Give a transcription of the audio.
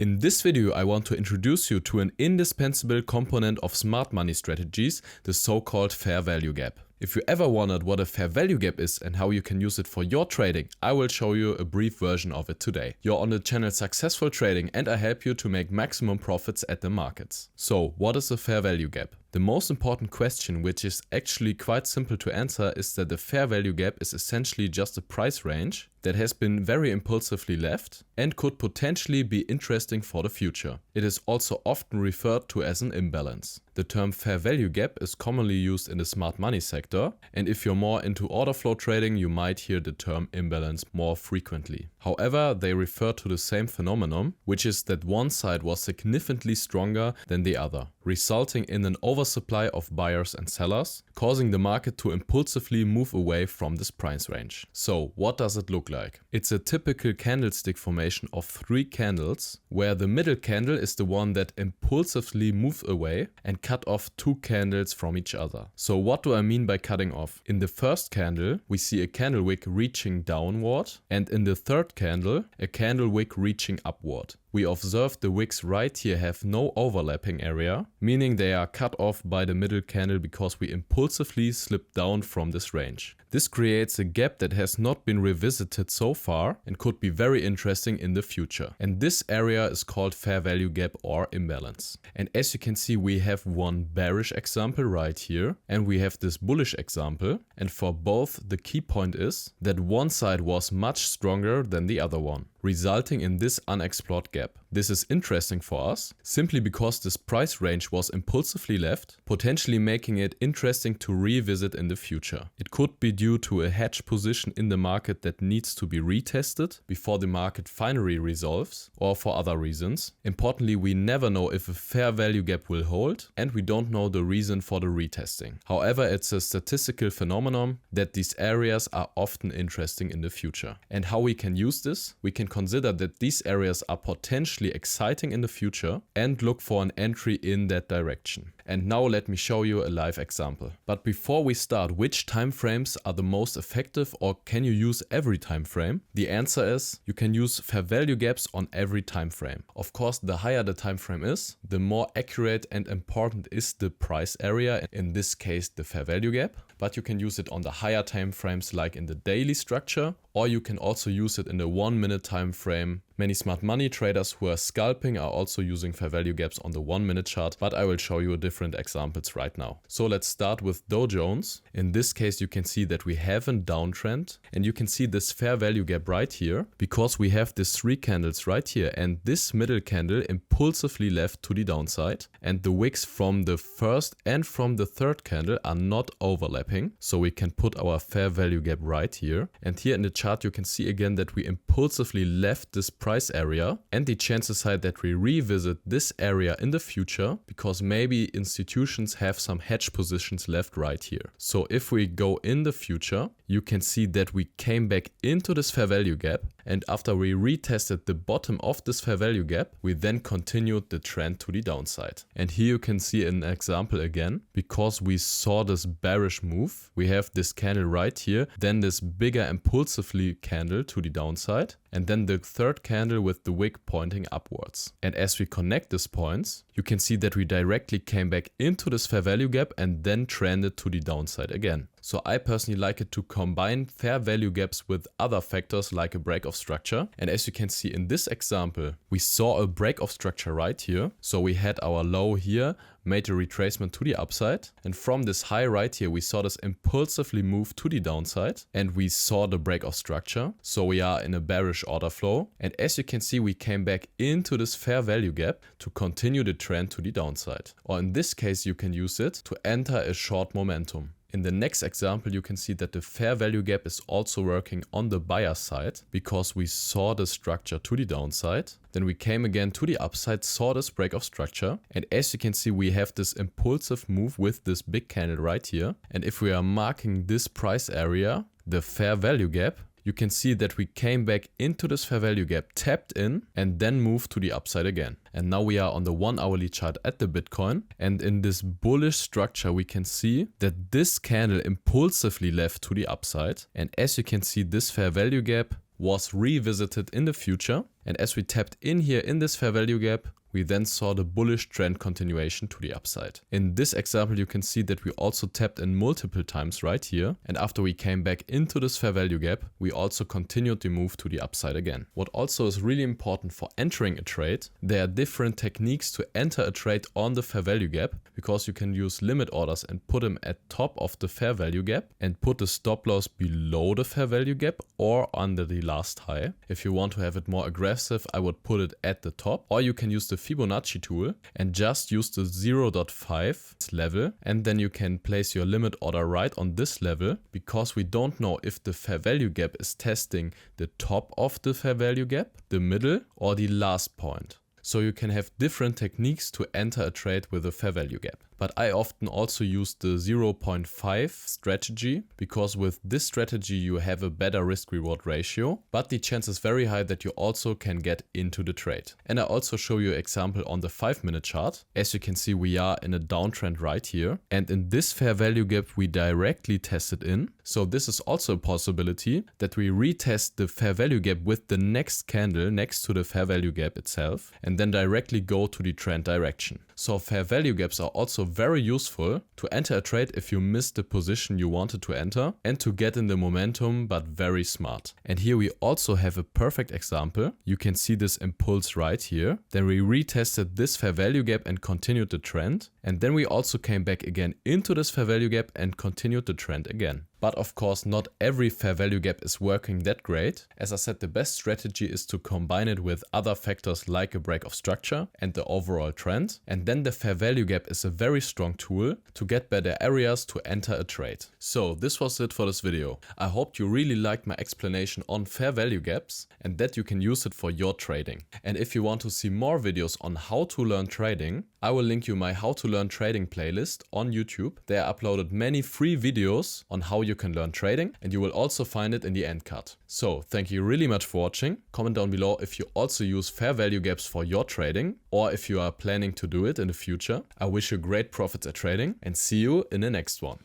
In this video I want to introduce you to an indispensable component of smart money strategies, the so-called fair value gap. If you ever wondered what a fair value gap is and how you can use it for your trading, I will show you a brief version of it today. You're on the channel Successful Trading and I help you to make maximum profits at the markets. So what is a fair value gap? The most important question, which is actually quite simple to answer, is that the fair value gap is essentially just a price range that has been very impulsively left and could potentially be interesting for the future. It is also often referred to as an imbalance. The term fair value gap is commonly used in the smart money sector, and if you're more into order flow trading, you might hear the term imbalance more frequently. However, they refer to the same phenomenon, which is that one side was significantly stronger than the other, resulting in an oversupply of buyers and sellers, causing the market to impulsively move away from this price range. So what does it look like? It's a typical candlestick formation of 3 candles, where the middle candle is the one that impulsively moves away and cut off 2 candles from each other. So what do I mean by cutting off? In the first candle, we see a candle wick reaching downward, and in the third candle, a candle wick reaching upward. We observe the wicks right here have no overlapping area, meaning they are cut off by the middle candle because we impulsively slip down from this range. This creates a gap that has not been revisited so far and could be very interesting in the future. And this area is called fair value gap or imbalance. And as you can see, we have one bearish example right here and we have this bullish example. And for both, the key point is that one side was much stronger than the other one, resulting in this unexplored gap. This is interesting for us simply because this price range was impulsively left, potentially making it interesting to revisit in the future. It could be due to a hedge position in the market that needs to be retested before the market finally resolves, or for other reasons. Importantly, we never know if a fair value gap will hold and we don't know the reason for the retesting. However, it's a statistical phenomenon that these areas are often interesting in the future. And how we can use this? We can consider that these areas are potentially exciting in the future and look for an entry in that direction. And now let me show you a live example. But before we start, which time frames are the most effective, or can you use every time frame? The answer is you can use fair value gaps on every time frame. Of course, the higher the time frame is, the more accurate and important is the price area, in this case the fair value gap. But you can use it on the higher time frames like in the daily structure, or you can also use it in the 1 minute time frame. Many smart money traders who are scalping are also using fair value gaps on the 1 minute chart, but I will show you different examples right now. So let's start with Dow Jones. In this case, you can see that we have a downtrend and you can see this fair value gap right here because we have these 3 candles right here and this middle candle impulsively left to the downside, and the wicks from the first and from the third candle are not overlapping. So we can put our fair value gap right here, and here in the chart you can see again that we impulsively left this price area, and the chances are that we revisit this area in the future because maybe institutions have some hedge positions left right here. So if we go in the future, you can see that we came back into this fair value gap, and after we retested the bottom of this fair value gap, we then continued the trend to the downside. And here you can see an example again, because we saw this bearish move. We have this candle right here, then this bigger impulsively candle to the downside, and then the third candle with the wick pointing upwards. And as we connect these points, you can see that we directly came back into this fair value gap and then trended to the downside again. So I personally like it to combine fair value gaps with other factors like a break of structure. And as you can see in this example, we saw a break of structure right here. So we had our low here, made a retracement to the upside, and from this high right here we saw this impulsively move to the downside and we saw the break of structure. So we are in a bearish order flow, and as you can see we came back into this fair value gap to continue the trend to the downside, or in this case you can use it to enter a short momentum. In the next example, you can see that the fair value gap is also working on the buyer side because we saw the structure to the downside. Then we came again to the upside, saw this break of structure. And as you can see, we have this impulsive move with this big candle right here. And if we are marking this price area, the fair value gap, you can see that we came back into this fair value gap, tapped in, and then moved to the upside again. And now we are on the 1 hourly chart at the Bitcoin. And in this bullish structure, we can see that this candle impulsively left to the upside. And as you can see, this fair value gap was revisited in the future. And as we tapped in here in this fair value gap, we then saw the bullish trend continuation to the upside. In this example, you can see that we also tapped in multiple times right here. And after we came back into this fair value gap, we also continued the move to the upside again. What also is really important for entering a trade, there are different techniques to enter a trade on the fair value gap, because you can use limit orders and put them at top of the fair value gap and put the stop loss below the fair value gap or under the last high. If you want to have it more aggressive, I would put it at the top, or you can use the Fibonacci tool and just use the 0.5 level, and then you can place your limit order right on this level, because we don't know if the fair value gap is testing the top of the fair value gap, the middle, or the last point. So you can have different techniques to enter a trade with a fair value gap. But I often also use the 0.5 strategy, because with this strategy you have a better risk reward ratio, but the chance is very high that you also can get into the trade. And I also show you an example on the 5-minute chart. As you can see, we are in a downtrend right here, and in this fair value gap we directly tested in. So this is also a possibility that we retest the fair value gap with the next candle next to the fair value gap itself, and then directly go to the trend direction. So fair value gaps are also very useful to enter a trade if you missed the position you wanted to enter, and to get in the momentum, but very smart. And here we also have a perfect example. You can see this impulse right here. Then we retested this fair value gap and continued the trend. And then we also came back again into this fair value gap and continued the trend again. But of course, not every fair value gap is working that great. As I said, the best strategy is to combine it with other factors like a break of structure and the overall trend. And then the fair value gap is a very strong tool to get better areas to enter a trade. So this was it for this video. I hope you really liked my explanation on fair value gaps and that you can use it for your trading. And if you want to see more videos on how to learn trading, I will link you my How to Learn Trading playlist on YouTube. There are uploaded many free videos on how you can learn trading, and you will also find it in the end card. So thank you really much for watching. Comment down below if you also use fair value gaps for your trading, or if you are planning to do it in the future. I wish you great profits at trading, and see you in the next one.